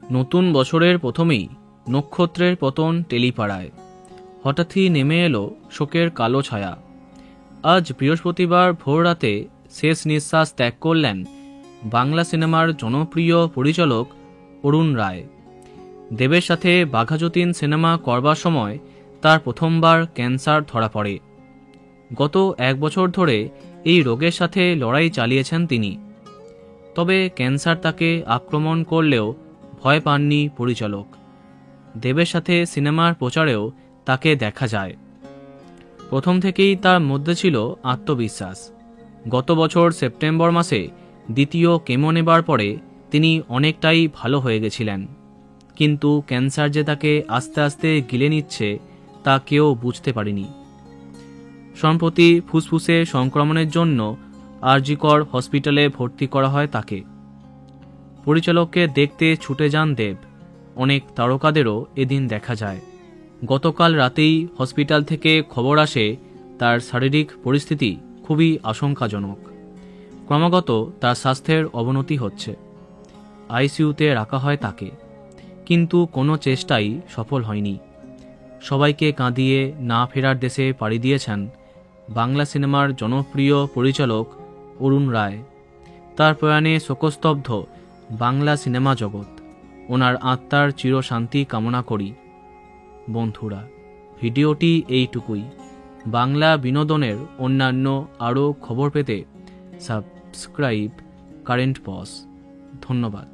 নতুন বছরের প্রথমেই নক্ষত্রের পতন টেলিপাড়ায়। হঠাৎই নেমে এলো শোকের কালো ছায়া। আজ বৃহস্পতিবার ভোররাতে শেষ নিঃশ্বাস ত্যাগ করলেন বাংলা সিনেমার জনপ্রিয় পরিচালক অরুণ রায়। দেবের সাথে বাঘাযতীন সিনেমা করবার সময় তার প্রথমবার ক্যান্সার ধরা পড়ে। গত 1 বছর ধরে এই রোগের সাথে লড়াই চালিয়েছেন তিনি। তবে ক্যান্সার তাকে আক্রমণ করলেও ভয় পাননি পরিচালক। দেবের সাথে সিনেমার প্রচারেও তাকে দেখা যায়। প্রথম থেকেই তার মধ্যে ছিল আত্মবিশ্বাস। গত বছর সেপ্টেম্বর মাসে দ্বিতীয় কেমো নেবার পরে তিনি অনেকটাই ভালো হয়ে গেছিলেন, কিন্তু ক্যান্সার যে তাকে আস্তে আস্তে গিলে নিচ্ছে তা কেউ বুঝতে পারেনি। সম্প্রতি ফুসফুসে সংক্রমণের জন্য আরজিকর হসপিটালে ভর্তি করা হয় তাকে। পরিচালককে দেখতে ছুটে যান দেব। অনেক তারকাদেরও এদিন দেখা যায়। গতকাল রাতেই হসপিটাল থেকে খবর আসে তার শারীরিক পরিস্থিতি খুবই আশঙ্কাজনক। ক্রমাগত তার স্বাস্থ্যের অবনতি হচ্ছে। আইসিইউতে রাখা হয় তাকে, কিন্তু কোনো চেষ্টাই সফল হয়নি। সবাইকে কাঁদিয়ে না ফেরার দেশে পাড়ি দিয়েছেন বাংলা সিনেমার জনপ্রিয় পরিচালক অরুণ রায়। তার প্রয়াণে শোকস্তব্ধ বাংলা সিনেমা জগৎ। ওনার আত্মার চিরশান্তি কামনা করি। বন্ধুরা, ভিডিওটি এইটুকুই। বাংলা বিনোদনের অন্যান্য আরও খবর পেতে সাবস্ক্রাইব কারেন্ট পজ। ধন্যবাদ।